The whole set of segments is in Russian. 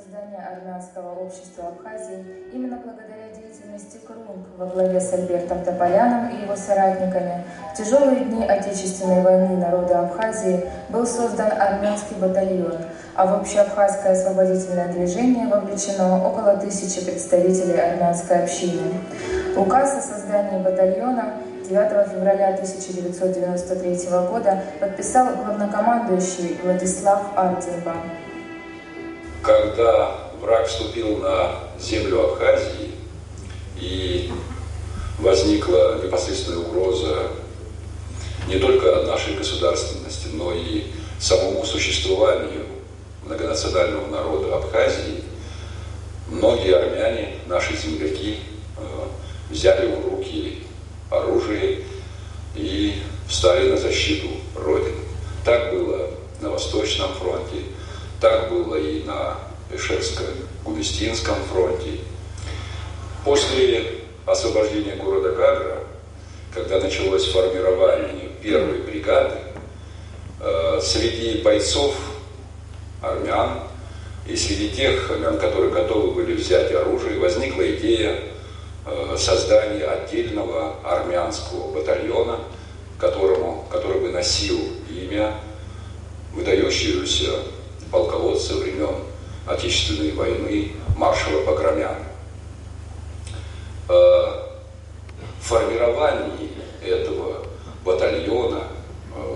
создания армянского общества Абхазии именно благодаря деятельности КРУНК во главе с Альбертом Тополяном и его соратниками в тяжелые дни Отечественной войны народа Абхазии был создан армянский батальон, а в общеабхазское освободительное движение вовлечено около 1000 представителей армянской общины. Указ о создании батальона 9 февраля 1993 года подписал главнокомандующий Владислав Артемба. Когда враг вступил на землю Абхазии и возникла непосредственная угроза не только нашей государственности, но и самому существованию многонационального народа Абхазии, многие армяне, наши земляки, взяли в руки оружие и встали на защиту Родины. Так было на Восточном фронте, так было и на Эшерско-Гудестинском фронте. После освобождения города Гагра, когда началось формирование первой бригады, среди бойцов армян и среди тех армян, которые готовы были взять оружие, возникла идея создания отдельного армянского батальона, который бы носил имя выдающегося полководца времен Отечественной войны маршала Баграмяна. В формировании этого батальона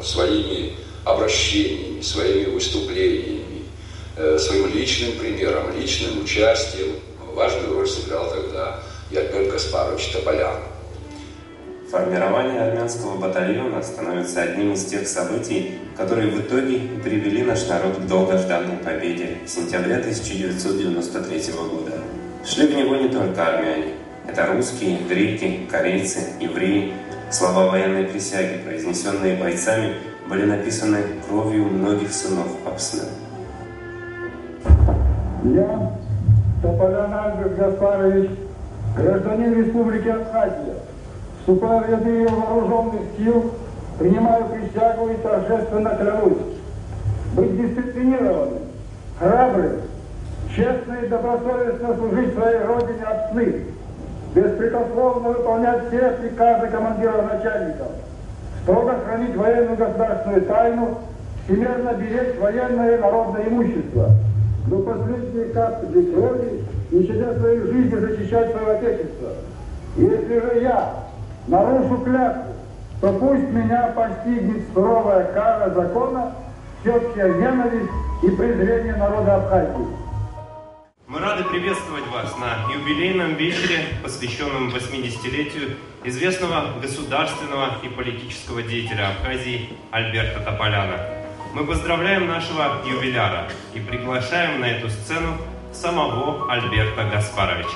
своими обращениями, своими выступлениями, своим личным примером, личным участием важную роль сыграл тогда и Альберт Гаспарович Тополян. Формирование армянского батальона становится одним из тех событий, которые в итоге привели наш народ к долгожданной победе сентября 1993 года. Шли в него не только армяне. Это русские, греки, корейцы, евреи. Слова военной присяги, произнесенные бойцами, были написаны кровью многих сынов Апсны. Я, Тополян Альберт Гаспарович, гражданин Республики Абхазия, вступая в ряды ее вооруженных сил, принимаю присягу и торжественно клянусь быть дисциплинированным, храбрым, честно и добросовестно служить своей родине Апсны, беспрекословно выполнять все приказы командиров начальников, строго хранить военную государственную тайну, всемерно беречь военное и народное имущество, до последней капли крови, не щадя своей жизни, защищать свое отечество. Если же я нарушу клятву, то пусть меня постигнет суровая кара закона, всеобщая ненависть и презрение народа Абхазии. Мы рады приветствовать вас на юбилейном вечере, посвященном 80-летию известного государственного и политического деятеля Абхазии Альберта Тополяна. Мы поздравляем нашего юбиляра и приглашаем на эту сцену самого Альберта Гаспаровича.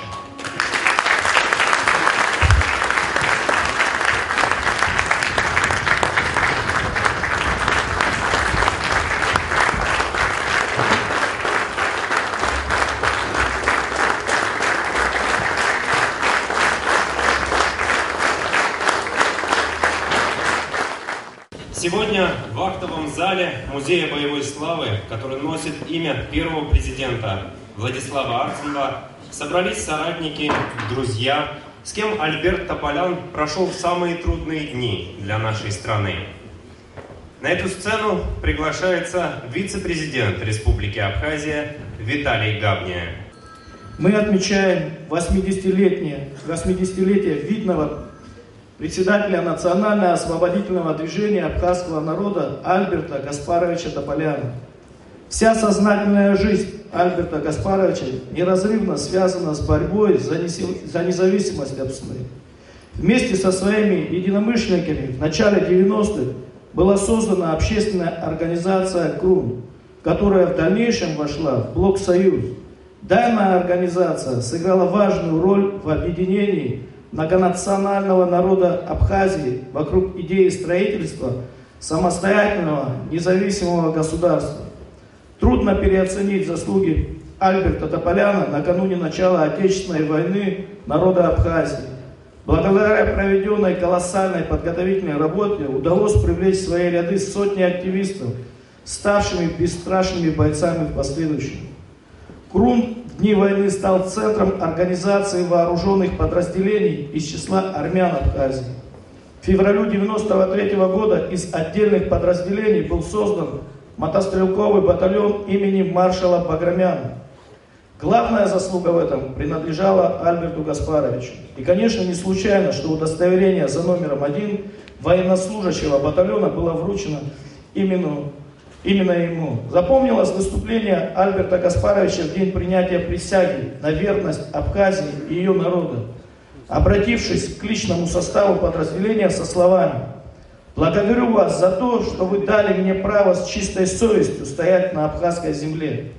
Сегодня в актовом зале Музея боевой славы, который носит имя первого президента Владислава Артемба, собрались соратники, друзья, с кем Альберт Тополян прошел самые трудные дни для нашей страны. На эту сцену приглашается вице-президент Республики Абхазия Виталий Габния. Мы отмечаем 80-летие видного председателя Национального освободительного движения абхазского народа Альберта Гаспаровича Тополяна. Вся сознательная жизнь Альберта Гаспаровича неразрывно связана с борьбой за независимость Апсны. Вместе со своими единомышленниками в начале 90-х была создана общественная организация КРУН, которая в дальнейшем вошла в блок «Союз». Данная организация сыграла важную роль в объединении многонационального народа Абхазии вокруг идеи строительства самостоятельного независимого государства. Трудно переоценить заслуги Альберта Тополяна накануне начала Отечественной войны народа Абхазии. Благодаря проведенной колоссальной подготовительной работе удалось привлечь в свои ряды сотни активистов, ставшими бесстрашными бойцами в последующем. Крун в дни войны стал центром организации вооруженных подразделений из числа армян Абхазии. В феврале 1993 года из отдельных подразделений был создан мотострелковый батальон имени маршала Баграмяна. Главная заслуга в этом принадлежала Альберту Гаспаровичу. И, конечно, не случайно, что удостоверение за номером 1 военнослужащего батальона было вручено именно ему. Запомнилось выступление Альберта Гаспаровича в день принятия присяги на верность Абхазии и ее народа, обратившись к личному составу подразделения со словами: «Благодарю вас за то, что вы дали мне право с чистой совестью стоять на абхазской земле».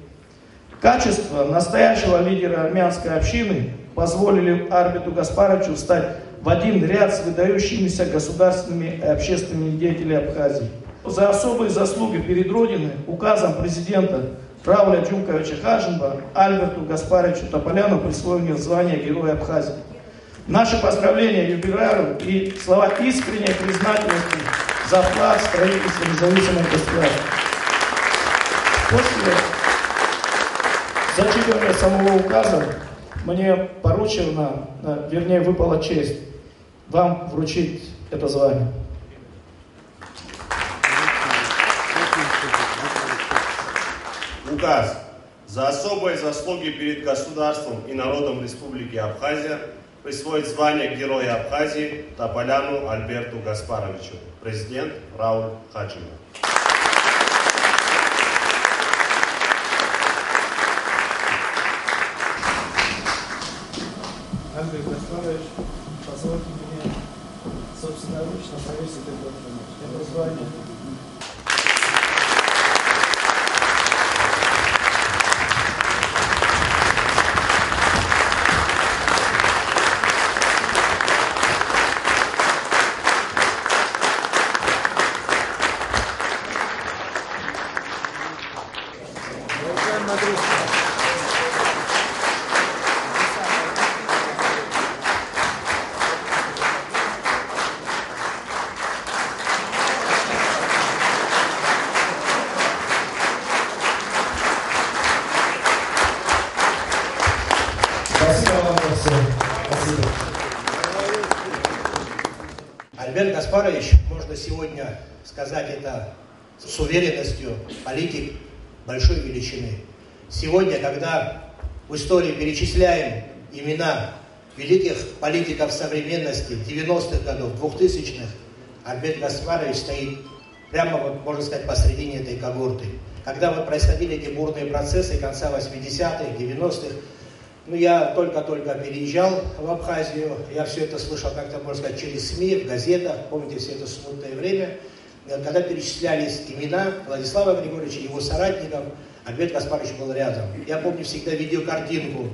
Качества настоящего лидера армянской общины позволили Альберту Гаспаровичу встать в один ряд с выдающимися государственными и общественными деятелями Абхазии. За особые заслуги перед Родиной указом президента Рауля Джумковича Хажимба Альберту Гаспаровичу Тополяну присвоено звание Героя Абхазии. Наши поздравления юбиляру и слова искренней признательности за вклад в строительство независимого государства. После зачитывания самого указа мне поручено, вернее выпала честь вам вручить это звание. Указ. За особые заслуги перед государством и народом Республики Абхазия присвоить звание Героя Абхазии Тополяну Альберту Гаспаровичу. Президент Рауль Хаджимов. Альберт Гаспарович, позвольте мне собственноручно повесить это звание. Альберт Гаспарович, можно сегодня сказать это с уверенностью, политик большой величины. Сегодня, когда в истории перечисляем имена великих политиков современности 90-х годов, 2000-х, Альберт Гаспарович стоит прямо, вот, можно сказать, посредине этой когорты. Когда вот происходили эти бурные процессы конца 80-х, 90-х, я только-только переезжал в Абхазию, я все это слышал как-то, можно сказать, через СМИ, в газетах, помните, все это смутное время, когда перечислялись имена Владислава Григорьевича, его соратников, Альберт Гаспарович был рядом. Я помню всегда видеокартинку,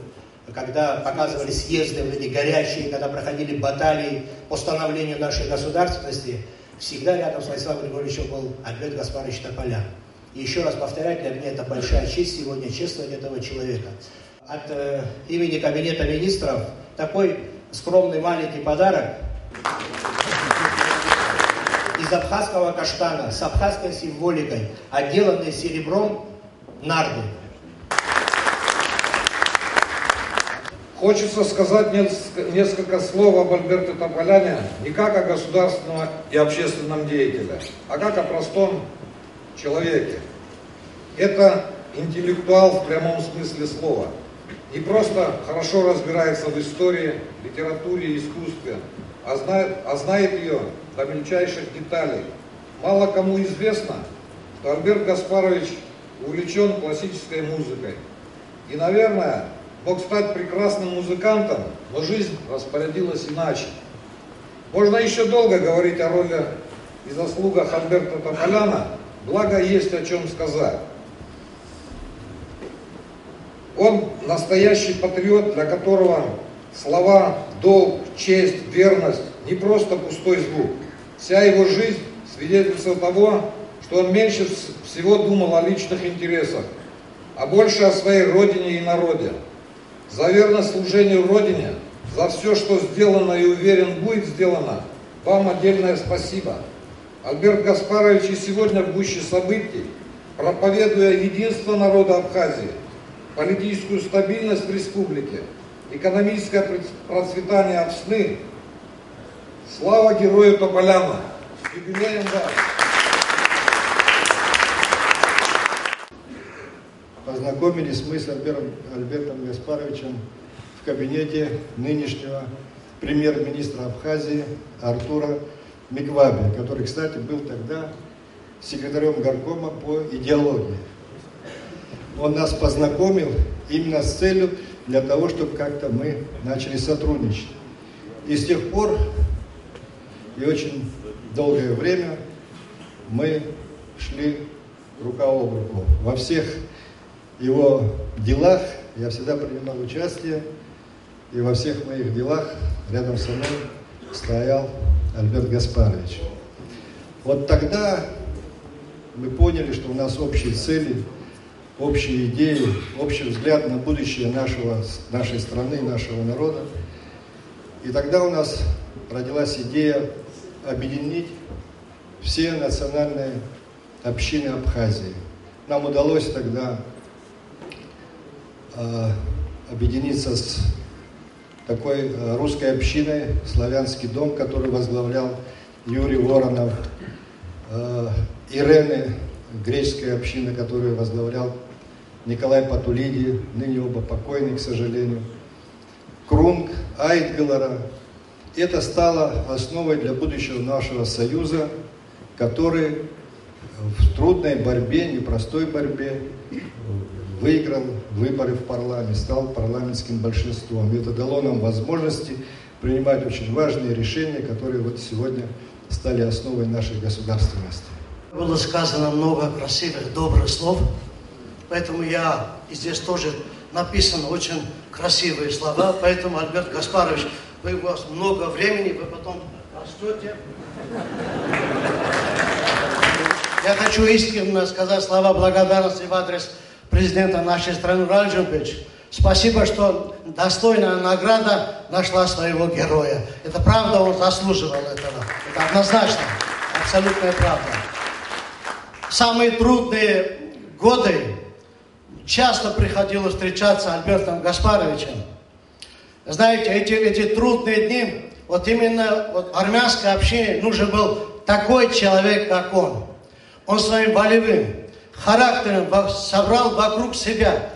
когда показывали съезды, вот эти горячие, когда проходили баталии по становлению нашей государственности, всегда рядом с Владиславом Григорьевичем был Альберт Гаспарович Тополян. И еще раз повторять, для меня это большая честь сегодня чествовать этого человека. От имени Кабинета министров такой скромный маленький подарок из абхазского каштана с абхазской символикой, отделанные серебром нарды. Хочется сказать несколько слов об Альберте Тополяне не как о государственном и общественном деятеле, а как о простом человеке. Это интеллектуал в прямом смысле слова. Не просто хорошо разбирается в истории, литературе и искусстве, а знает ее до мельчайших деталей. Мало кому известно, что Альберт Гаспарович увлечен классической музыкой. И, наверное, мог стать прекрасным музыкантом, но жизнь распорядилась иначе. Можно еще долго говорить о роли и заслугах Альберта Тополяна, благо есть о чем сказать. Он настоящий патриот, для которого слова «долг», «честь», «верность» не просто пустой звук. Вся его жизнь свидетельство того, что он меньше всего думал о личных интересах, а больше о своей родине и народе. За верность служению Родине, за все, что сделано и уверен будет сделано, вам отдельное спасибо. Альберт Гаспарович и сегодня в гуще событий, проповедуя единство народа Абхазии, политическую стабильность в республике, экономическое процветание Апсны. Слава герою Тополяна! Юбилеем вас! Познакомились мы с Альбертом Гаспаровичем в кабинете нынешнего премьер-министра Абхазии Артура Микваби, который, кстати, был тогда секретарем горкома по идеологии. Он нас познакомил именно с целью для того, чтобы как-то мы начали сотрудничать. И с тех пор, и очень долгое время, мы шли рука об руку. Во всех его делах я всегда принимал участие, и во всех моих делах рядом со мной стоял Альберт Гаспарович. Вот тогда мы поняли, что у нас общие цели, общие идеи, общий взгляд на будущее нашей страны, нашего народа. И тогда у нас родилась идея объединить все национальные общины Абхазии. Нам удалось тогда объединиться с такой русской общиной, Славянский дом, который возглавлял Юрий Воронов, Ирены, греческая община, которую возглавлял Николай Патулиди, ныне оба покойны, к сожалению, Крунг, Айтгалара. Это стало основой для будущего нашего союза, который в трудной борьбе, непростой борьбе выиграл выборы в парламент, стал парламентским большинством. И это дало нам возможности принимать очень важные решения, которые вот сегодня стали основой нашей государственности. Было сказано много красивых, добрых слов, поэтому и здесь тоже написаны очень красивые слова, поэтому, Альберт Гаспарович, у вас много времени, вы потом растете. Я хочу искренне сказать слова благодарности в адрес президента нашей страны Рауль Джумбич. Спасибо, что достойная награда нашла своего героя. Это правда, он заслуживал этого. Это однозначно, абсолютная правда. В самые трудные годы часто приходилось встречаться с Альбертом Гаспаровичем. Знаете, эти трудные дни, вот именно армянской общине нужен был такой человек, как он. Он своим волевым характером собрал вокруг себя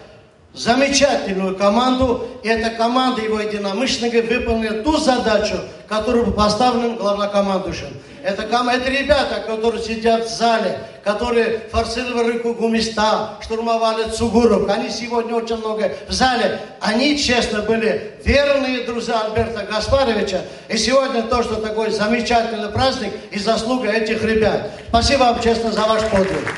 замечательную команду, и эта команда его единомышленников выполнила ту задачу, которую был поставлен главнокомандующим. Это ребята, которые сидят в зале, которые форсировали реку Гумиста, штурмовали Цугуров. Они сегодня очень много в зале. Они, честно, были верные друзья Альберта Гаспаровича. И сегодня то, что такой замечательный праздник, и заслуга этих ребят. Спасибо вам, честно, за ваш подвиг.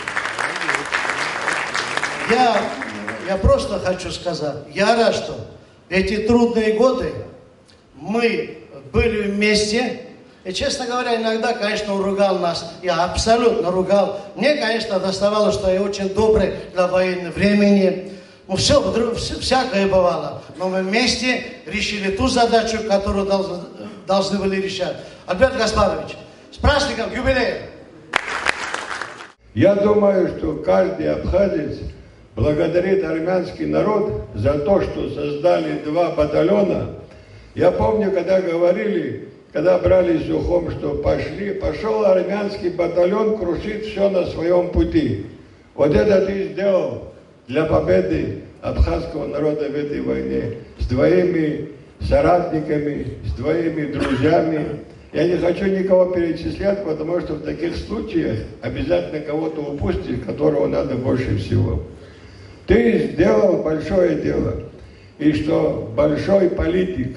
Я просто хочу сказать, я рад, что в эти трудные годы мы были вместе. И, честно говоря, иногда, конечно, он ругал нас. Я абсолютно ругал. Мне, конечно, доставалось, что я очень добрый для военного времени. Ну, всякое бывало. Но мы вместе решили ту задачу, которую должны были решать. Альберт Гаспарович, с праздником, юбилеем! Я думаю, что каждый абхазец благодарит армянский народ за то, что создали 2 батальона. Я помню, когда говорили, когда брали Сухом, что пошел армянский батальон крушить все на своем пути. Вот это ты сделал для победы абхазского народа в этой войне. С твоими соратниками, с твоими друзьями. Я не хочу никого перечислять, потому что в таких случаях обязательно кого-то упустишь, которого надо больше всего. Ты сделал большое дело. И что большой политик,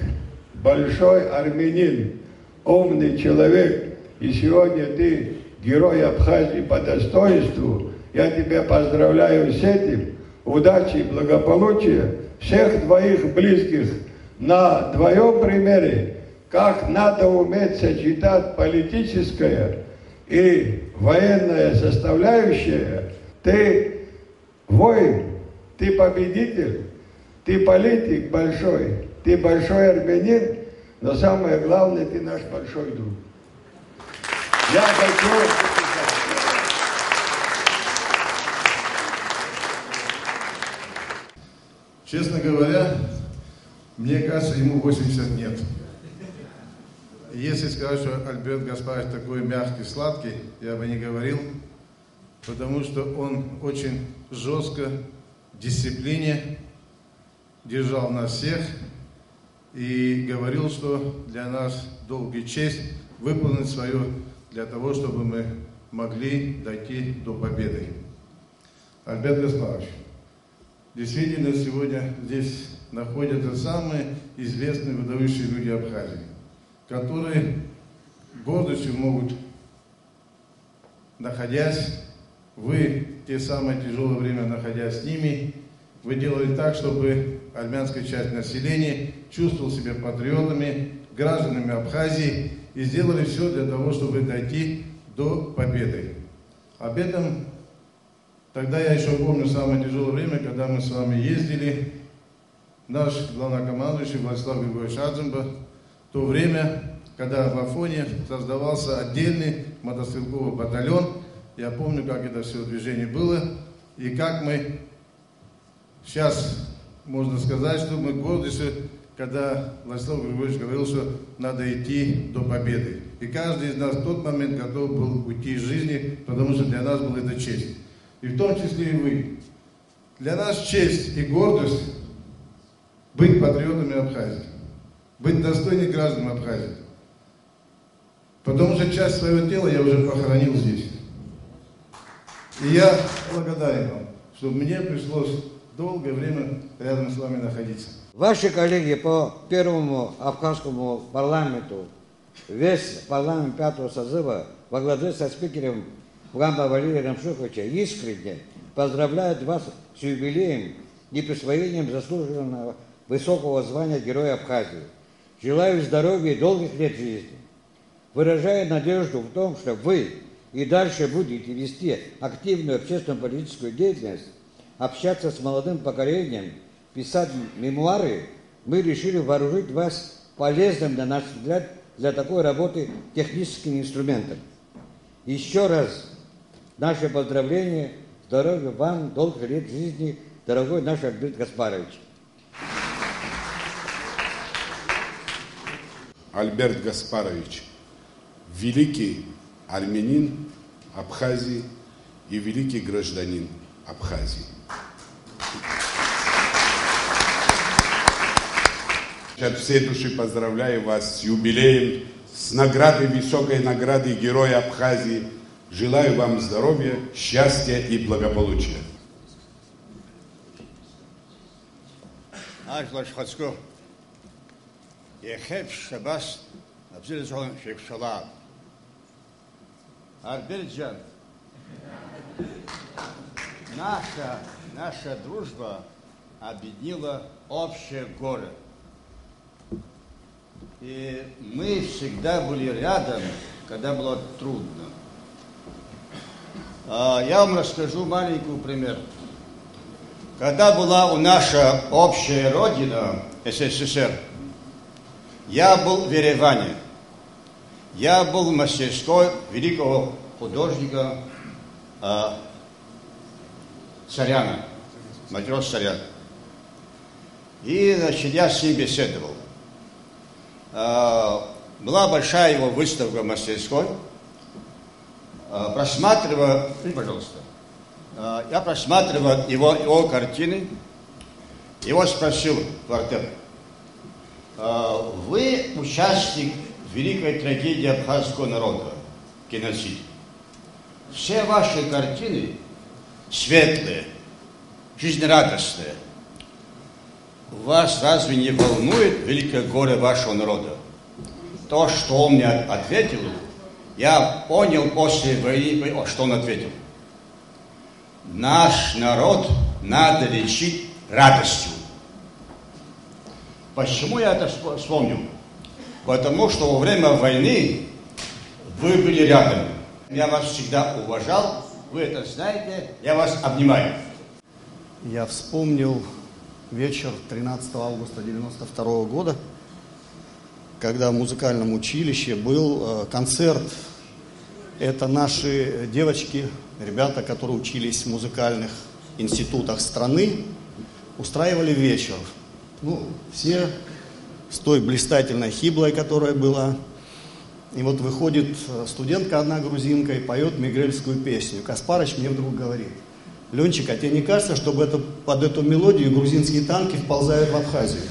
большой армянин, умный человек, и сегодня ты герой Абхазии по достоинству, я тебя поздравляю с этим, удачи и благополучия, всех твоих близких на твоем примере, как надо уметь сочетать политическое и военная составляющая. Ты воин, ты победитель, ты политик большой, ты большой армянин, но самое главное, ты наш большой друг. Я хочу... Честно говоря, мне кажется, ему 80 нет. Если сказать, что Альберт Гаспарович такой мягкий, сладкий, я бы не говорил, потому что он очень жестко, в дисциплине держал нас всех и говорил, что для нас долг и честь выполнить свое для того, чтобы мы могли дойти до победы. Альберт Гаспарович, действительно, сегодня здесь находятся самые известные, выдающие люди Абхазии, которые гордостью могут, находясь, вы в те самые тяжелое время, находясь с ними, вы делали так, чтобы армянская часть населения чувствовала себя патриотами, гражданами Абхазии и сделали все для того, чтобы дойти до победы. Об этом тогда я еще помню самое тяжелое время, когда мы с вами ездили, наш главнокомандующий Владислав Григорьевич Арцинба, в то время, когда в Афоне создавался отдельный мотострелковый батальон, я помню, как это все движение было, и как мы сейчас, можно сказать, что мы гордимся, когда Владислав Григорьевич говорил, что надо идти до победы. И каждый из нас в тот момент готов был уйти из жизни, потому что для нас была это честь. И в том числе и вы. Для нас честь и гордость быть патриотами Абхазии, быть достойными гражданами Абхазии. Потому что часть своего тела я уже похоронил здесь. И я благодарен вам, что мне пришлось долгое время рядом с вами находиться. Ваши коллеги по первому абхазскому парламенту, весь парламент 5-го созыва во главе со спикером Гамба Валерием Рамшуховича искренне поздравляют вас с юбилеем и присвоением заслуженного высокого звания Героя Абхазии. Желаю здоровья и долгих лет жизни. Выражаю надежду в том, что вы и дальше будете вести активную общественно-политическую деятельность, общаться с молодым поколением, писать мемуары, мы решили вооружить вас полезным, на наш взгляд, для такой работы техническим инструментом. Еще раз наше поздравление, здоровья вам, долгих лет жизни, дорогой наш Альберт Гаспарович. Альберт Гаспарович, великий армянин Абхазии и великий гражданин Абхазии. От всей души поздравляю вас с юбилеем, с наградой, высокой наградой Героя Абхазии. Желаю вам здоровья, счастья и благополучия. Альбертджан, наша дружба объединила общее горе. И мы всегда были рядом, когда было трудно. Я вам расскажу маленький пример. Когда была у наша общая родина, СССР, я был в Ереване. Я был в мастерской великого художника Саряна, матрос Сарян. И, значит, я с ним беседовал. Была большая его выставка в мастерской. Я просматривал его картины. Его спросил квартет: вы участник великой трагедии абхазского народа, геноцид. Все ваши картины светлые, жизнерадостные. Вас разве не волнует великое горе вашего народа? То, что он мне ответил, я понял после войны, что он ответил. Наш народ надо лечить радостью. Почему я это вспомнил? Потому что во время войны вы были рядом. Я вас всегда уважал, вы это знаете, я вас обнимаю. Я вспомнил вечер 13 августа 1992 года, когда в музыкальном училище был концерт. Это наши девочки, ребята, которые учились в музыкальных институтах страны. устраивали вечер. Ну, все с той блистательной хиблой, которая была. И вот выходит студентка одна грузинка и поет мигрельскую песню. Каспарыч мне вдруг говорит: Ленчик, а тебе не кажется, что под эту мелодию грузинские танки вползают в Абхазию?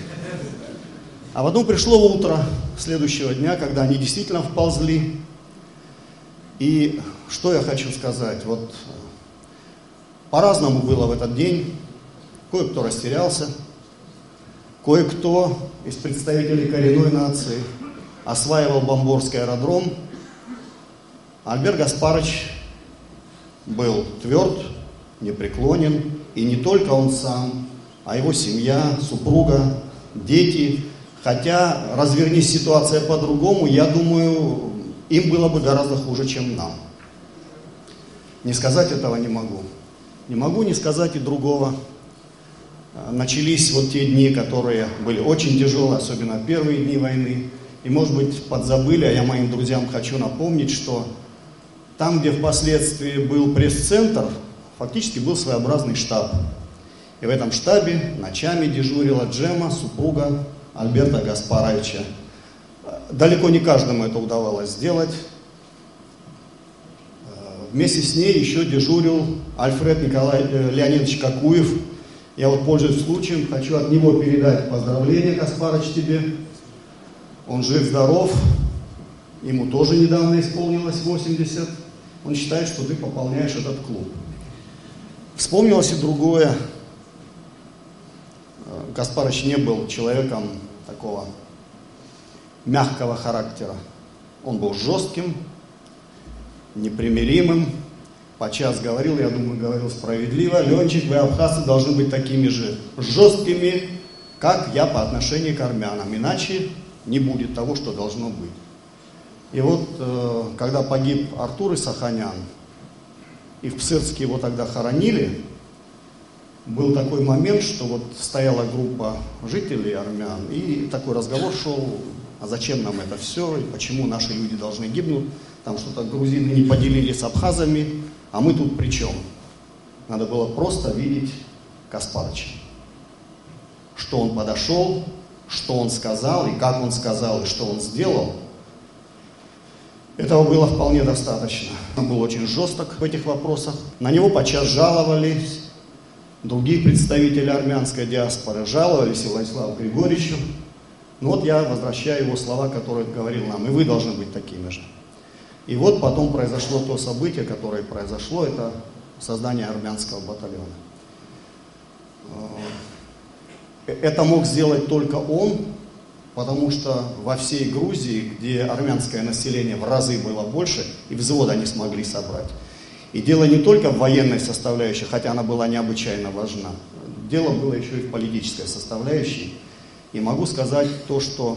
А потом пришло утро следующего дня, когда они действительно вползли. И что я хочу сказать? Вот по-разному было в этот день. Кое-кто растерялся, кое-кто из представителей коренной нации осваивал Бомборский аэродром. Альберт Гаспарович был тверд, непреклонен, и не только он сам, а его семья, супруга, дети. Хотя, развернись ситуация по-другому, я думаю, им было бы гораздо хуже, чем нам. Не сказать этого не могу. Не могу не сказать и другого. Начались вот те дни, которые были очень тяжелые, особенно первые дни войны. И, может быть, подзабыли, а я моим друзьям хочу напомнить, что там, где впоследствии был пресс-центр, фактически был своеобразный штаб. И в этом штабе ночами дежурила Джема, супруга Альберта Гаспаровича. Далеко не каждому это удавалось сделать. Вместе с ней еще дежурил Альфред Николай Леонидович Кокуев. Я вот, пользуясь случаем, хочу от него передать поздравления, Гаспарыч, тебе. Он жив-здоров, ему тоже недавно исполнилось 80. Он считает, что ты пополняешь этот клуб. Вспомнилось и другое. Гаспарыч не был человеком такого мягкого характера. Он был жестким, непримиримым. Подчас говорил, я думаю, говорил справедливо: Ленчик, вы, абхазцы, должны быть такими же жесткими, как я по отношению к армянам. Иначе не будет того, что должно быть. И вот, когда погиб Артур Исаханян, и в Псырске его тогда хоронили, был такой момент, что вот стояла группа жителей армян, и такой разговор шел: а зачем нам это все, и почему наши люди должны гибнуть, там что-то грузины не поделились с абхазами, а мы тут при чем? Надо было просто видеть Гаспарыча. Что он подошел, что он сказал, и как он сказал, и что он сделал, этого было вполне достаточно. Он был очень жесток в этих вопросах. На него подчас жаловались другие представители армянской диаспоры, жаловались и Владиславу Григорьевичу. Но вот я возвращаю его слова, которые говорил нам: и вы должны быть такими же. И вот потом произошло то событие, которое произошло, это создание армянского батальона. Это мог сделать только он, потому что во всей Грузии, где армянское население в разы было больше, и взвод они смогли собрать. И дело не только в военной составляющей, хотя она была необычайно важна. Дело было еще и в политической составляющей. И могу сказать то, что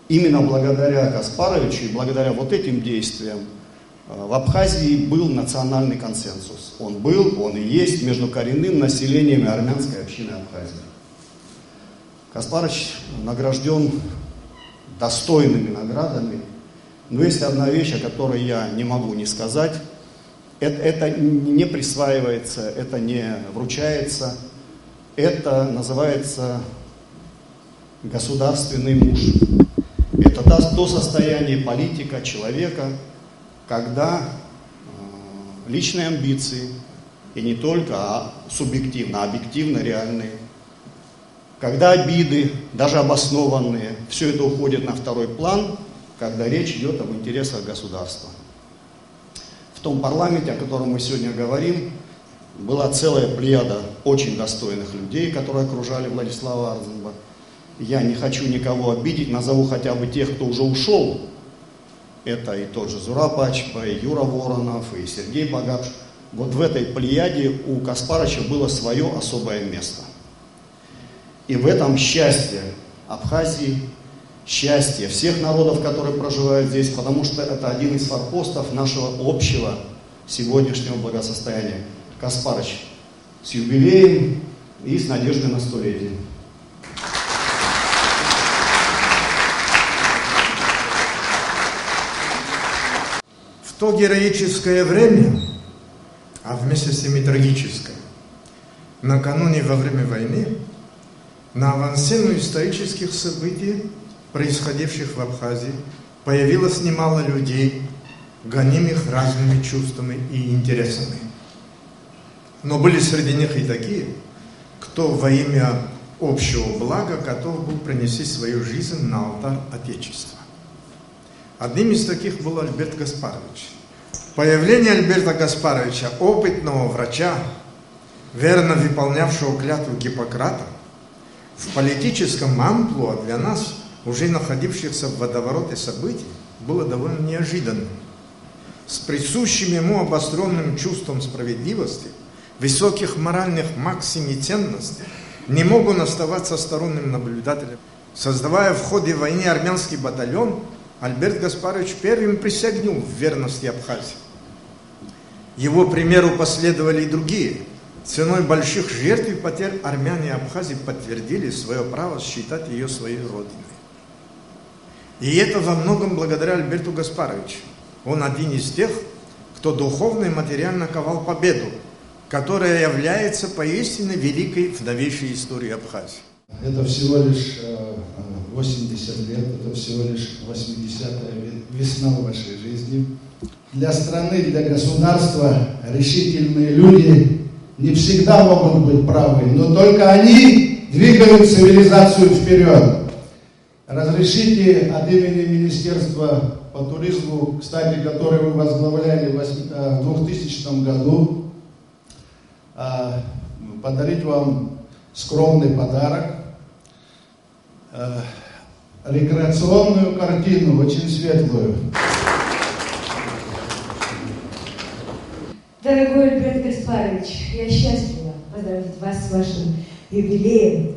именно благодаря Гаспаровичу и благодаря вот этим действиям в Абхазии был национальный консенсус. Он был, он и есть между коренным населением и армянской общиной Абхазии. Гаспарович награжден достойными наградами, но есть одна вещь, о которой я не могу не сказать. Это не присваивается, это не вручается, это называется государственный муж. Это то состояние политика, человека, когда личные амбиции, и не только, а субъективно, а объективно реальные, когда обиды, даже обоснованные, все это уходит на второй план, когда речь идет об интересах государства. В том парламенте, о котором мы сегодня говорим, была целая плеяда очень достойных людей, которые окружали Владислава Арзенба. Я не хочу никого обидеть, назову хотя бы тех, кто уже ушел. Это и тот же Зураб Ачба, и Юра Воронов, и Сергей Багапш. Вот в этой плеяде у Гаспарыча было свое особое место. И в этом счастье Абхазии, счастье всех народов, которые проживают здесь, потому что это один из форпостов нашего общего сегодняшнего благосостояния. Гаспарыч, с юбилеем и с надеждой на столетие. В то героическое время, а вместе с тем и трагическое, накануне во время войны на авансцену исторических событий, происходивших в Абхазии, появилось немало людей, гонимых разными чувствами и интересами. Но были среди них и такие, кто во имя общего блага готов был принести свою жизнь на алтарь Отечества. Одним из таких был Альберт Гаспарович. Появление Альберта Гаспаровича, опытного врача, верно выполнявшего клятву Гиппократа, в политическом амплуа для нас, уже находившихся в водовороте событий, было довольно неожиданным. С присущим ему обостренным чувством справедливости, высоких моральных максим и ценностей, не мог он оставаться сторонним наблюдателем. Создавая в ходе войны армянский батальон, Альберт Гаспарович первым присягнул в верности Абхазии. Его примеру последовали и другие. Ценой больших жертв и потерь армяне Абхазии подтвердили свое право считать ее своей родиной. И это во многом благодаря Альберту Гаспаровичу. Он один из тех, кто духовно и материально ковал победу, которая является поистине великой в новейшей истории Абхазии. Это всего лишь 80 лет, это всего лишь 80-я весна в вашей жизни. Для страны, для государства решительные люди не всегда могут быть правы, но только они двигают цивилизацию вперед. Разрешите от имени Министерства по туризму, кстати, которое вы возглавляли в 2000 году, подарить вам скромный подарок. Рекреационную картину, очень светлую. Дорогой Альберт Гаспарович, я счастлива поздравить вас с вашим юбилеем.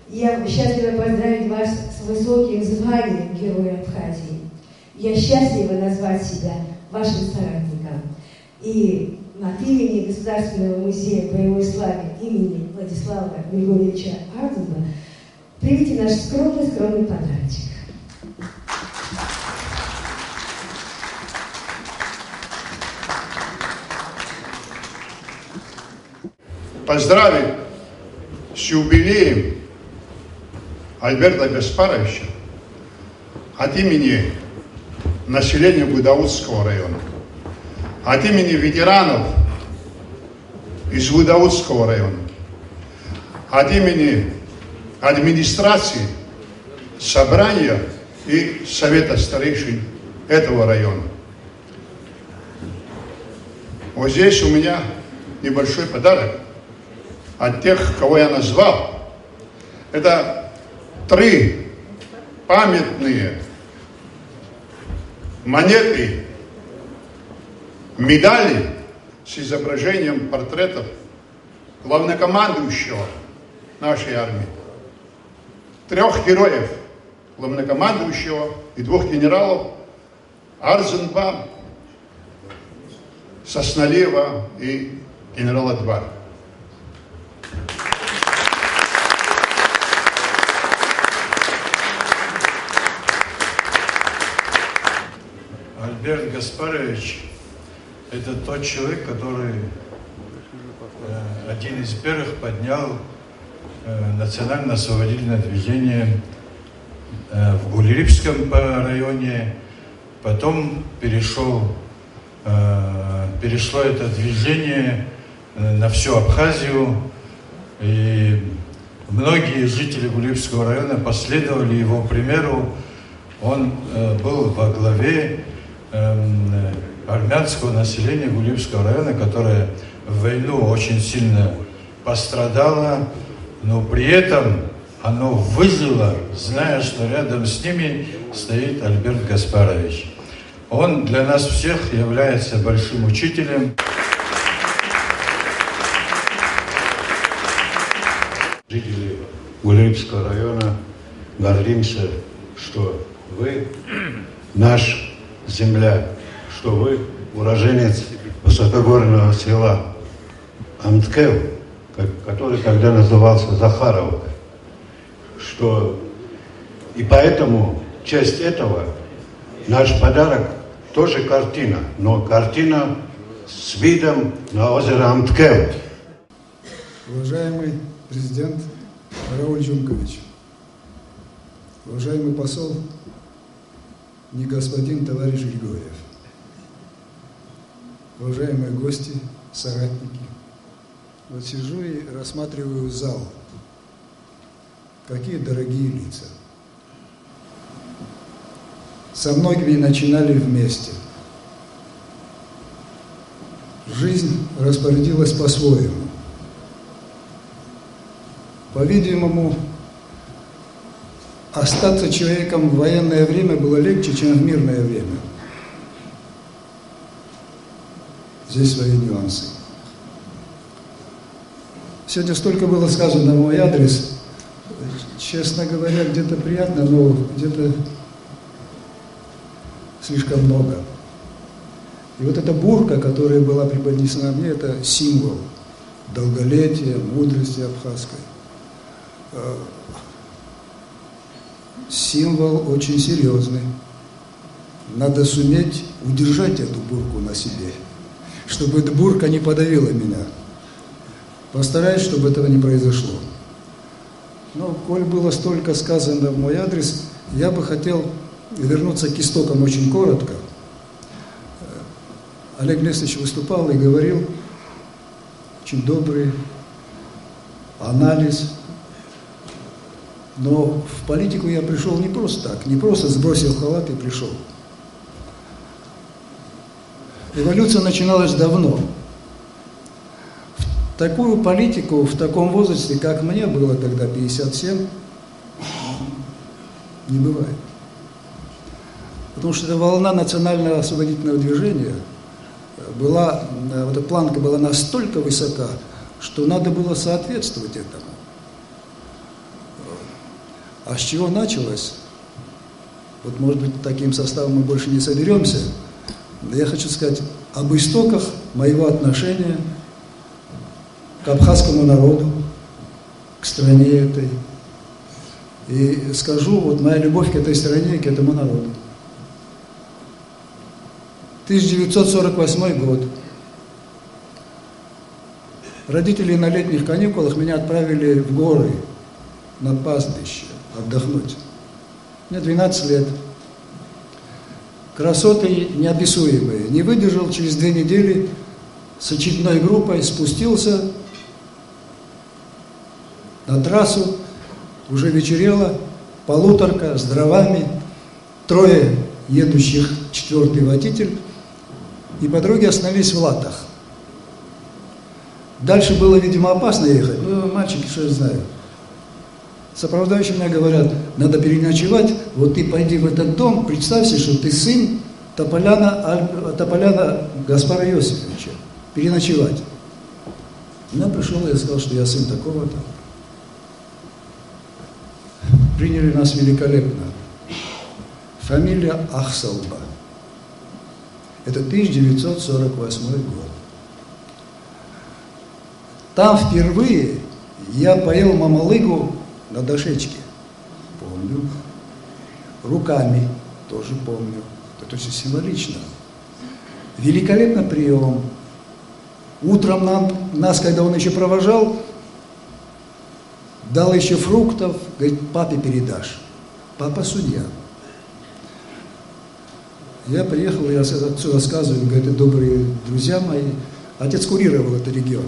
Я счастлива поздравить вас с высоким званием Героя Абхазии. Я счастлива назвать себя вашим соратником. И от имени Государственного музея боевой славы имени Владислава Григорьевича Арцинба примите наш скромный подарочек. Поздравить с юбилеем Альберта Гаспаровича от имени населения Гудаутского района, от имени ветеранов из Гудаутского района, от имени администрации, собрания и совета старейшин этого района. Вот здесь у меня небольшой подарок от тех, кого я назвал. Это 3 памятные монеты, медали с изображением портретов главнокомандующего нашей армии. 3 героев, главнокомандующего и 2 генералов Арцинба, Сосналиева и генерала Двара. Альберт Гаспарович – это тот человек, который один из первых поднял национально-освободительное движение в Гулирипском районе, потом перешло это движение на всю Абхазию, и многие жители Гулирипского района последовали его примеру. Он был во главе армянского населения Гулирипского района, которое в войну очень сильно пострадало, но при этом оно выжило, зная, что рядом с ними стоит Альберт Гаспарович. Он для нас всех является большим учителем. Жители Гулирипского района гордимся, что вы наш земляк, что вы уроженец высокогорного села Амткев, который тогда назывался Захаровка. И поэтому часть этого, наш подарок, тоже картина, но картина с видом на озеро Амткев. Уважаемый президент Рауль Джункович, уважаемый посол, не господин товарищ Григорьев, уважаемые гости, соратники, вот сижу и рассматриваю зал. Какие дорогие лица. Со многими начинали вместе. Жизнь распорядилась по-своему. По-видимому, остаться человеком в военное время было легче, чем в мирное время. Здесь свои нюансы. Сегодня столько было сказано в мой адрес. Честно говоря, где-то приятно, но где-то слишком много. И вот эта бурка, которая была преподнесена мне, это символ долголетия, мудрости абхазской. Символ очень серьезный. Надо суметь удержать эту бурку на себе, чтобы эта бурка не подавила меня. Постараюсь, чтобы этого не произошло. Но, коль было столько сказано в мой адрес, я бы хотел вернуться к истокам очень коротко. Олег Лесович выступал и говорил очень добрый анализ. Но в политику я пришел не просто так, не просто сбросил халат и пришел. Эволюция начиналась давно. В такую политику в таком возрасте, как мне было тогда 57, не бывает. Потому что эта волна национального освободительного движения была, вот эта планка была настолько высока, что надо было соответствовать этому. А с чего началось? Вот, может быть, таким составом мы больше не соберемся. Но я хочу сказать об истоках моего отношения к абхазскому народу, к стране этой. И скажу, вот моя любовь к этой стране и к этому народу. 1948 год. Родители на летних каникулах меня отправили в горы, на пастбище, отдохнуть. Мне 12 лет. Красоты неописуемые. Не выдержал, через 2 недели с очередной группой спустился на трассу, уже вечерело, полуторка с дровами, 3 едущих, 4-й водитель, и по дороге остановились в Латах. Дальше было, видимо, опасно ехать, но мальчики, что я знаю. Сопровождающие меня говорят, надо переночевать, вот ты пойди в этот дом, представься, что ты сын Тополяна Гаспара Иосифовича, переночевать. Я пришел, я сказал, что я сын такого-то. Приняли нас великолепно. Фамилия Ахсалба. Это 1948 год. Там впервые я поел мамалыгу на дошечке. Помню. Руками тоже помню. Это очень символично. Великолепный прием. Утром нас, когда он еще провожал, дал еще фруктов, говорит, папе передашь. Папа судья. Я приехал, я отцу рассказываю, говорит, добрые друзья мои, отец курировал этот регион.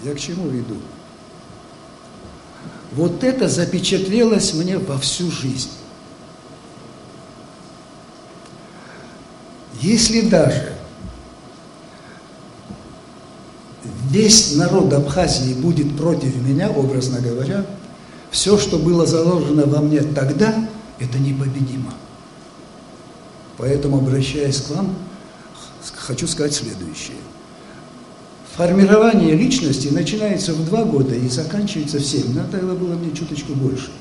Я к чему веду? Вот это запечатлелось мне во всю жизнь. Если даже весь народ Абхазии будет против меня, образно говоря, все, что было заложено во мне тогда, это непобедимо. Поэтому, обращаясь к вам, хочу сказать следующее. Формирование личности начинается в 2 года и заканчивается в 7. Но тогда было мне чуточку больше.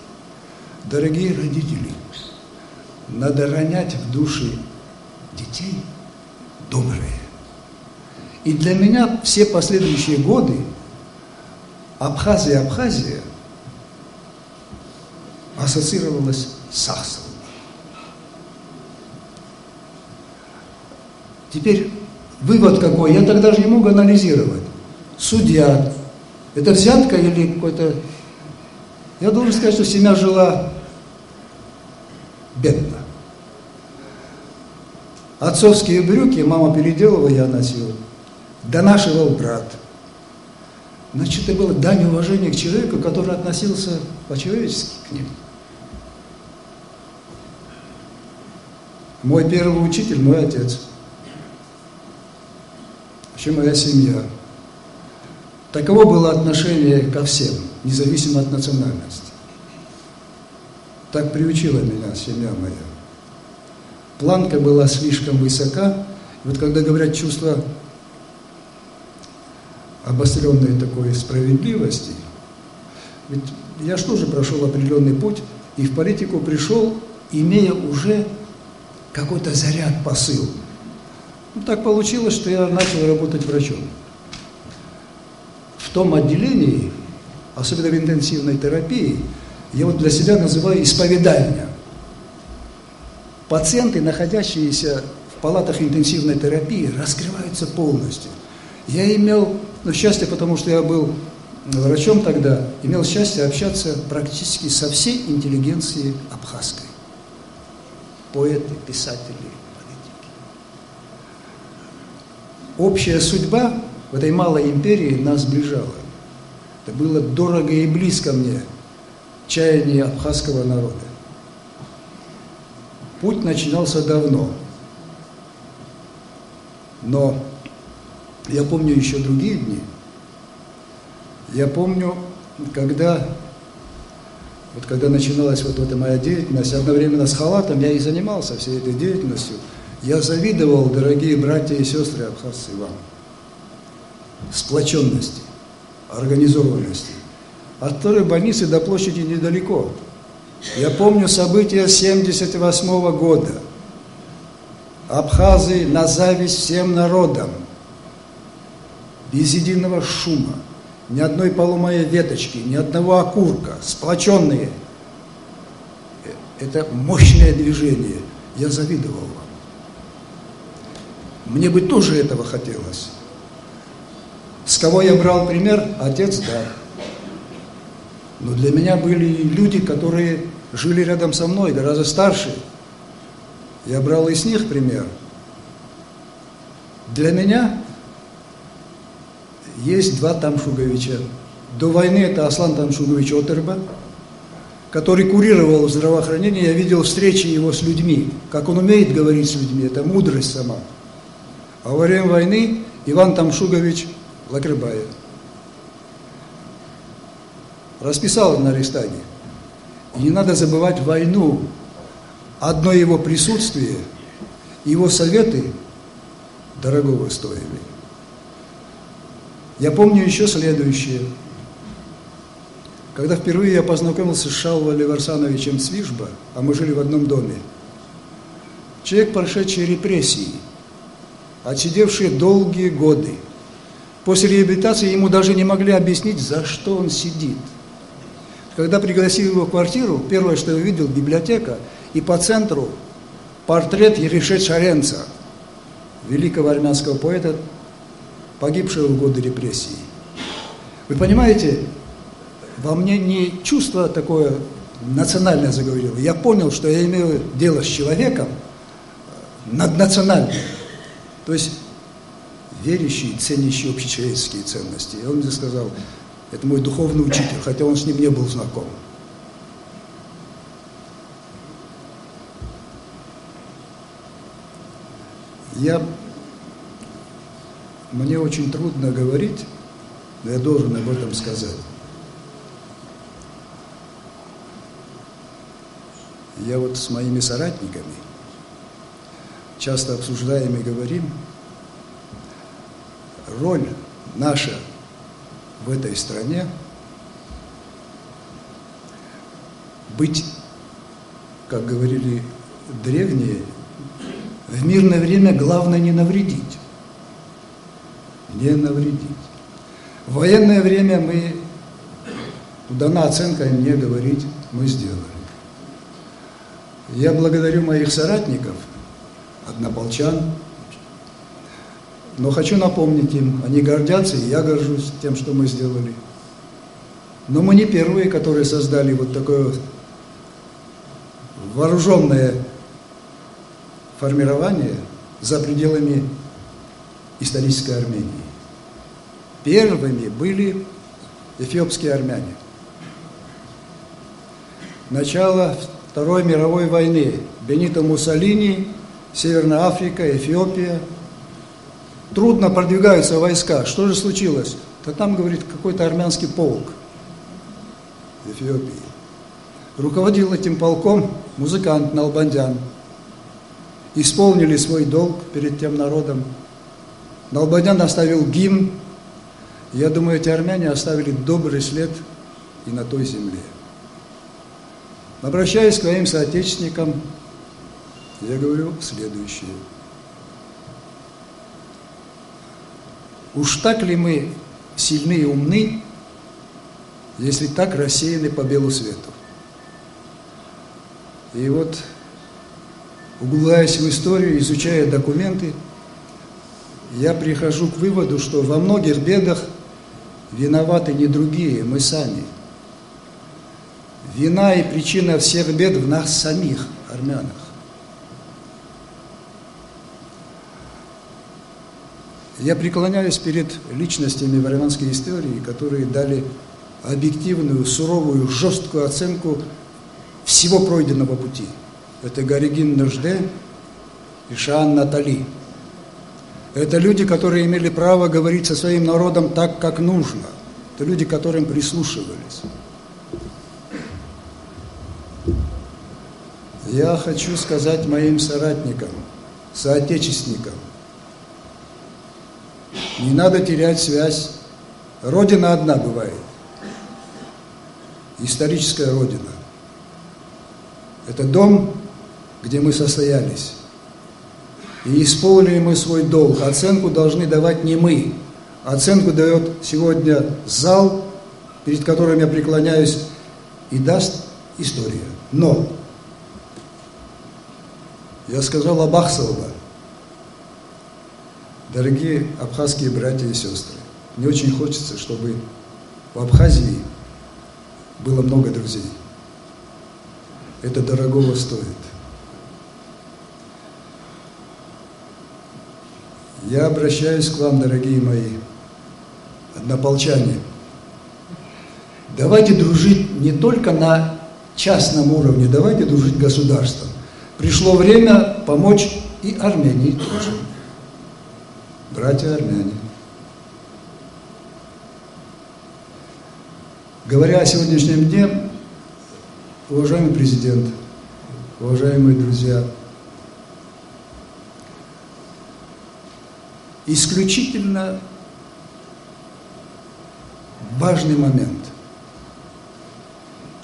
Дорогие родители, надо ронять в души детей добрые. И для меня все последующие годы Абхазия ассоциировалась с Ахсалом. Теперь вывод какой? Я тогда же не мог анализировать. Судья, Это взятка или какой-то... Я должен сказать, что семья жила бедно. Отцовские брюки мама переделала, я носил. Донашивал брат. Значит, это было дань уважения к человеку, который относился по-человечески к ним. Мой первый учитель, мой отец. Вообще моя семья. Таково было отношение ко всем, независимо от национальности. Так приучила меня семья моя. Планка была слишком высока. И вот когда говорят чувство обостренной такой справедливости, ведь я же тоже прошел определенный путь и в политику пришел, имея уже какой-то заряд, посыл. Ну, так получилось, что я начал работать врачом. В том отделении, особенно в интенсивной терапии, я вот для себя называю исповедальня. Пациенты, находящиеся в палатах интенсивной терапии, раскрываются полностью. Я имел, счастье, потому что я был врачом тогда, имел счастье общаться практически со всей интеллигенцией абхазской. Поэты, писатели, политики. Общая судьба в этой малой империи нас сближала. Это было дорого и близко мне, чаяние абхазского народа. Путь начинался давно. Но я помню еще другие дни. Я помню, когда начиналась вот эта моя деятельность, одновременно с халатом я и занимался всей этой деятельностью. Я завидовал, дорогие братья и сестры абхазцы, вам. Сплоченности, организованности. От второй больницы до площади недалеко. Я помню события 1978 года. Абхазы на зависть всем народам. Без единого шума. Ни одной поломатой веточки, ни одного окурка. Сплоченные. Это мощное движение. Я завидовал вам. Мне бы тоже этого хотелось. С кого я брал пример? Отец, да. Но для меня были люди, которые жили рядом со мной, гораздо старше. Я брал и с них пример. Для меня есть два Тамшуговича. До войны это Аслан Тамшугович Отерба, который курировал здравоохранение. Я видел встречи его с людьми. Как он умеет говорить с людьми, это мудрость сама. А во время войны Иван Тамшугович Лакрыбаев. Расписал на Рейхстаге. И не надо забывать войну. Одно его присутствие, его советы дорогого стоили. Я помню еще следующее. Когда впервые я познакомился с Шалва Леварсановичем Цвижба, а мы жили в одном доме, человек, прошедший репрессии, отсидевший долгие годы, после реабилитации ему даже не могли объяснить, за что он сидит. Когда пригласили его в квартиру, первое, что я увидел, библиотека, и по центру портрет Ерешет Шаренца, великого армянского поэта, погибшего в годы репрессий. Вы понимаете, во мне не чувство такое национальное заговорило. Я понял, что я имею дело с человеком наднациональным. То есть верящий, ценящий общечеловеческие ценности. И он мне сказал, это мой духовный учитель, хотя он с ним не был знаком. Мне очень трудно говорить, но я должен об этом сказать. Я вот с моими соратниками часто обсуждаем и говорим, роль наша в этой стране быть, как говорили древние, в мирное время главное не навредить. Не навредить. В военное время дана оценка не говорить, мы сделали. Я благодарю моих соратников, однополчан, но хочу напомнить им, они гордятся, и я горжусь тем, что мы сделали. Но мы не первые, которые создали вот такое вооруженное формирование за пределами исторической Армении. Первыми были эфиопские армяне. Начало Второй мировой войны. Бенито Муссолини, Северная Африка, Эфиопия. Трудно продвигаются войска. Что же случилось? Да там, говорит, какой-то армянский полк в Эфиопии. Руководил этим полком музыкант Налбандян. Исполнили свой долг перед тем народом. Налбандян оставил гимн. Я думаю, эти армяне оставили добрый след и на той земле. Обращаясь к своим соотечественникам, я говорю следующее. Уж так ли мы сильны и умны, если так рассеяны по белу свету? И вот, углубляясь в историю, изучая документы, я прихожу к выводу, что во многих бедах виноваты не другие, мы сами. Вина и причина всех бед в нас самих, армянах. Я преклоняюсь перед личностями в армянской истории, которые дали объективную, суровую, жесткую оценку всего пройденного пути. Это Гаригин Ножде и Шаан Натали. Это люди, которые имели право говорить со своим народом так, как нужно. Это люди, к которым прислушивались. Я хочу сказать моим соратникам, соотечественникам, не надо терять связь. Родина одна бывает. Историческая Родина. Это дом, где мы состоялись. И исполнили мы свой долг. Оценку должны давать не мы. Оценку дает сегодня зал, перед которым я преклоняюсь, и даст история. Но я сказал об Ахсалова. Дорогие абхазские братья и сестры, мне очень хочется, чтобы в Абхазии было много друзей. Это дорогого стоит. Я обращаюсь к вам, дорогие мои однополчане. Давайте дружить не только на частном уровне, давайте дружить государством. Пришло время помочь и Армении тоже. Братья армяне. Говоря о сегодняшнем дне, уважаемый президент, уважаемые друзья, исключительно важный момент.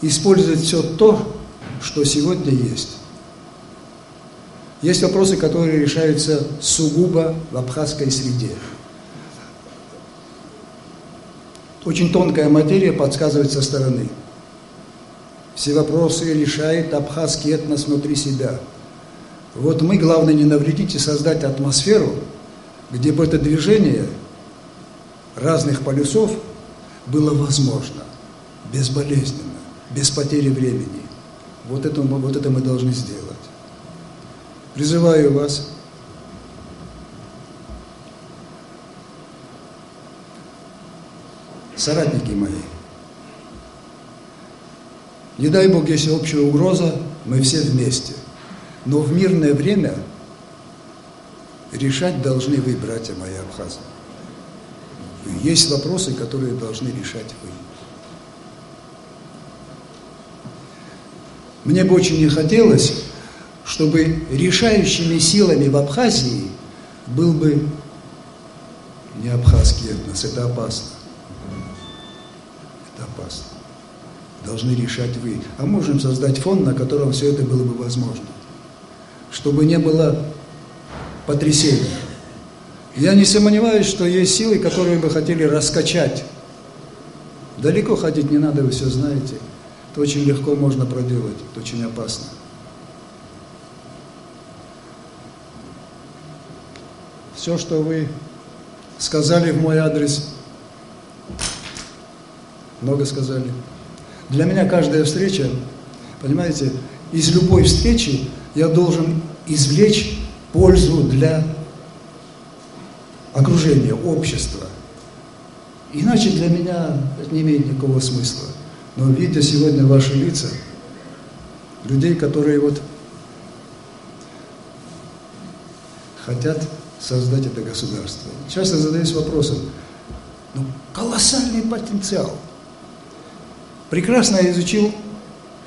Использовать все то, что сегодня есть. Есть вопросы, которые решаются сугубо в абхазской среде. Очень тонкая материя подсказывает со стороны. Все вопросы решает абхазский этнос внутри себя. Вот мы, главное, не навредить и создать атмосферу, где бы это движение разных полюсов было возможно, безболезненно, без потери времени. Вот это мы должны сделать. Призываю вас соратники мои. Не дай Бог, если общая угроза, мы все вместе. Но в мирное время решать должны вы, братья мои абхазы. Есть вопросы, которые должны решать вы. Мне бы очень не хотелось, чтобы решающими силами в Абхазии был бы не абхазский этнос. Это опасно. Это опасно. Должны решать вы. А можем создать фонд, на котором все это было бы возможно. Чтобы не было потрясений. Я не сомневаюсь, что есть силы, которые бы хотели раскачать. Далеко ходить не надо, вы все знаете. Это очень легко можно проделать. Это очень опасно. Все, что вы сказали в мой адрес, много сказали. Для меня каждая встреча, понимаете, из любой встречи я должен извлечь пользу для окружения, общества. Иначе для меня это не имеет никакого смысла. Но видя сегодня ваши лица, людей, которые вот хотят создать это государство. Часто задаюсь вопросом, колоссальный потенциал. Прекрасно я изучил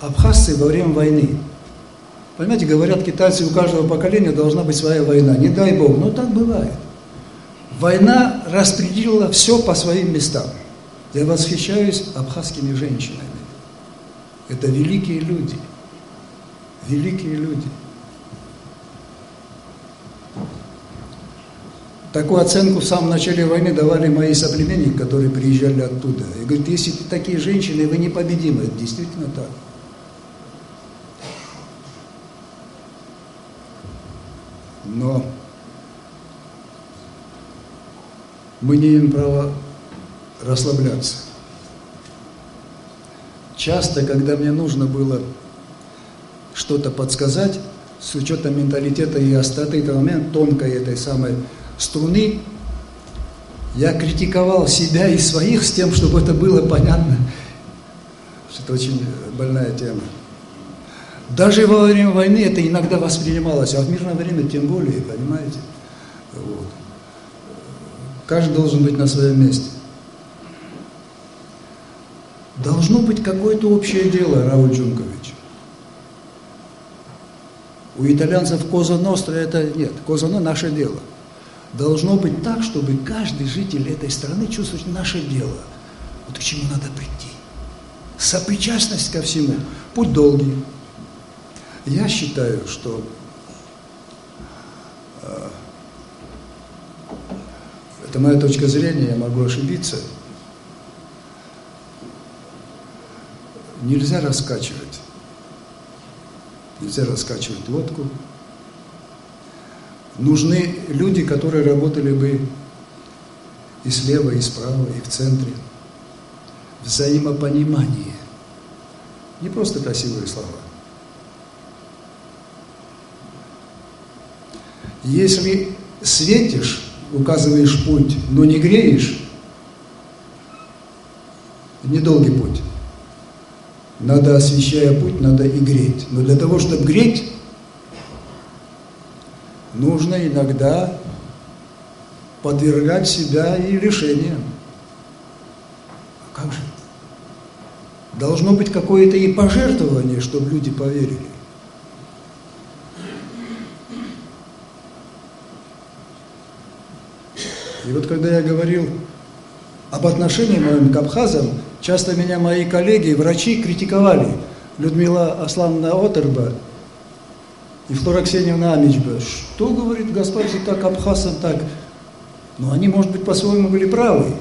абхазцы во время войны. Понимаете, говорят китайцы, у каждого поколения должна быть своя война. Не дай бог, но так бывает. Война распределила все по своим местам. Я восхищаюсь абхазскими женщинами. Это великие люди. Великие люди. Такую оценку в самом начале войны давали мои соплеменники, которые приезжали оттуда. И говорят, если такие женщины, вы непобедимы. Это действительно так. Но мы не имеем права расслабляться. Часто, когда мне нужно было что-то подсказать, с учетом менталитета и остроты момент тонкой этой самой струны, я критиковал себя и своих с тем, чтобы это было понятно. Это очень больная тема. Даже во время войны это иногда воспринималось, а в мирное время тем более, понимаете? Вот. Каждый должен быть на своем месте. Должно быть какое-то общее дело, Рауль Джункович. У итальянцев Коза Ностра это нет. Коза Ностра наше дело. Должно быть так, чтобы каждый житель этой страны чувствовал наше дело. Вот к чему надо прийти. Сопричастность ко всему. Путь долгий. Я считаю, что это моя точка зрения, я могу ошибиться. Нельзя раскачивать. Нельзя раскачивать лодку. Нужны люди, которые работали бы и слева, и справа, и в центре. Взаимопонимание. Не просто красивые слова. Если светишь, указываешь путь, но не греешь, недолгий путь. Надо, освещая путь, надо и греть. Но для того, чтобы греть, нужно иногда подвергать себя и лишениям. А как же? Должно быть какое-то и пожертвование, чтобы люди поверили. И вот когда я говорил об отношении моем к абхазам, часто меня мои коллеги, врачи критиковали. Людмила Аслановна Отерба и Флора Ксеньевна Амичба. Что, говорит, Гаспарович, так абхазам так? Но они, может быть, по-своему были правы.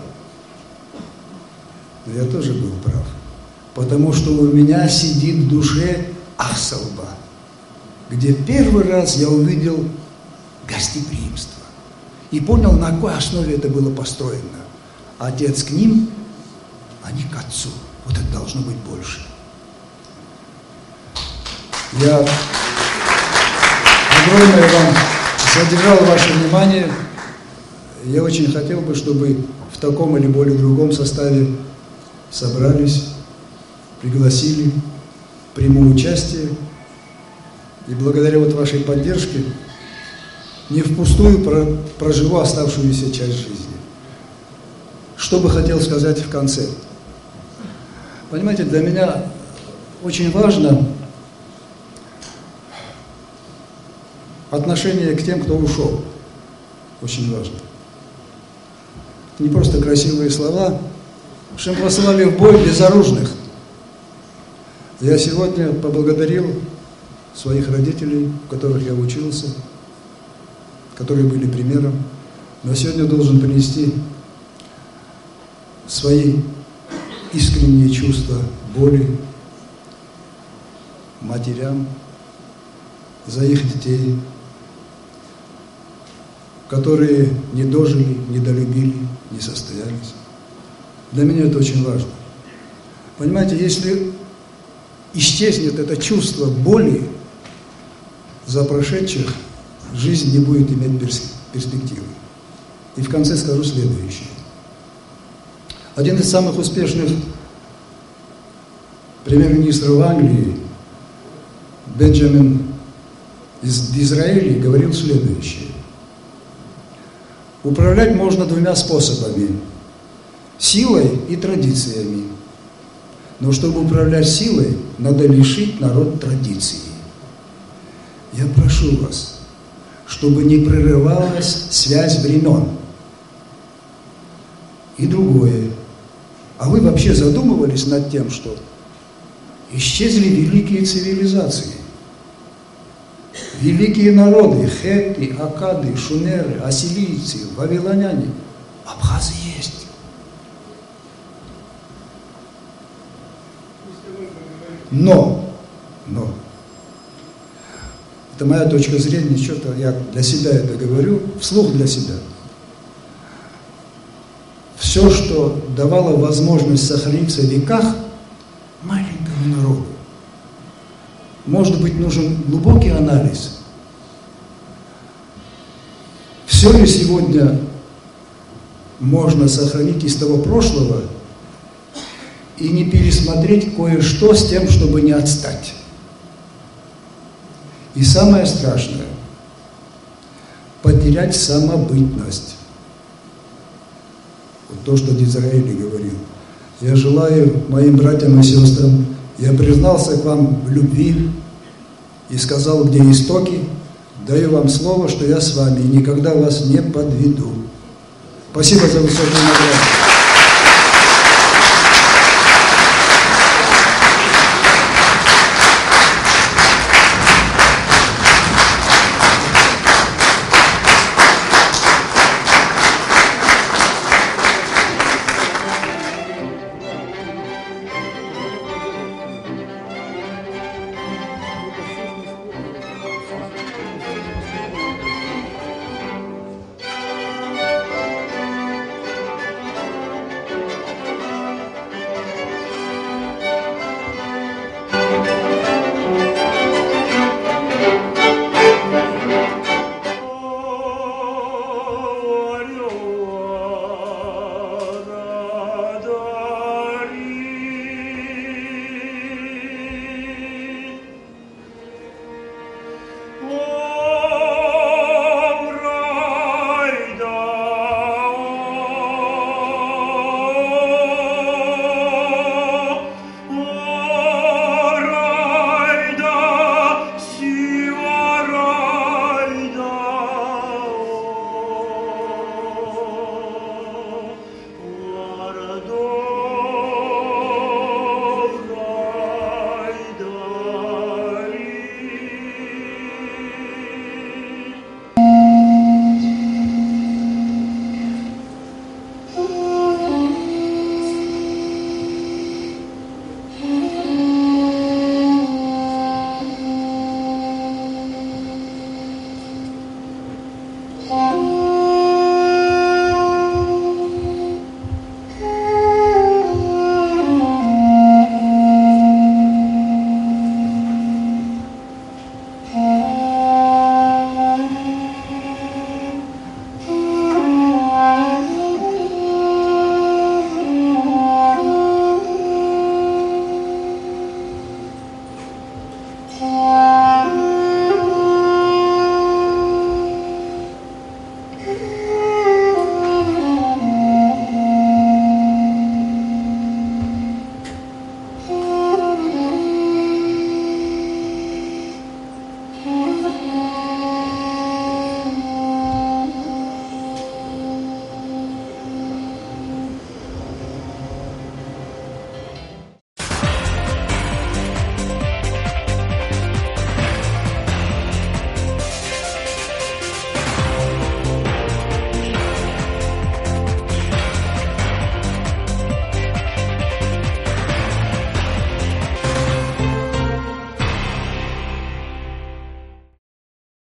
Но я тоже был прав. Потому что у меня сидит в душе Ахсалба, где первый раз я увидел гостеприимство. И понял, на какой основе это было построено. Отец к ним, а не к отцу. Вот это должно быть больше. Я огромное вам задержал ваше внимание. Я очень хотел бы, чтобы в таком или более другом составе собрались, пригласили, приму участие. И благодаря вот вашей поддержке не впустую проживу оставшуюся часть жизни. Что бы хотел сказать в конце? Понимаете, для меня очень важно отношение к тем, кто ушел. Очень важно. Не просто красивые слова. Что мы послали в бой безоружных. Я сегодня поблагодарил своих родителей, у которых я учился, которые были примером, но сегодня должен принести свои искренние чувства боли матерям за их детей, которые не дожили, не долюбили, не состоялись. Для меня это очень важно. Понимаете, если исчезнет это чувство боли за прошедших, жизнь не будет иметь перспективы. И в конце скажу следующее. Один из самых успешных премьер-министров Англии, Бенджамин из Израиля, говорил следующее. Управлять можно двумя способами – силой и традициями. Но чтобы управлять силой, надо лишить народ традиции. Я прошу вас, чтобы не прерывалась связь времен. И другое. А вы вообще задумывались над тем, что исчезли великие цивилизации? Великие народы, хетты, аккады, шумеры, ассирийцы, вавилоняне. Абхазы есть. Но, это моя точка зрения, что-то я для себя это говорю, вслух для себя. Все, что давало возможность сохраниться в веках маленькому народу. Может быть, нужен глубокий анализ. Все ли сегодня можно сохранить из того прошлого и не пересмотреть кое-что с тем, чтобы не отстать? И самое страшное – потерять самобытность. Вот то, что Дизраэли говорил. Я желаю моим братьям и сестрам, я признался к вам в любви и сказал, где истоки, даю вам слово, что я с вами и никогда вас не подведу. Спасибо за высокую награду.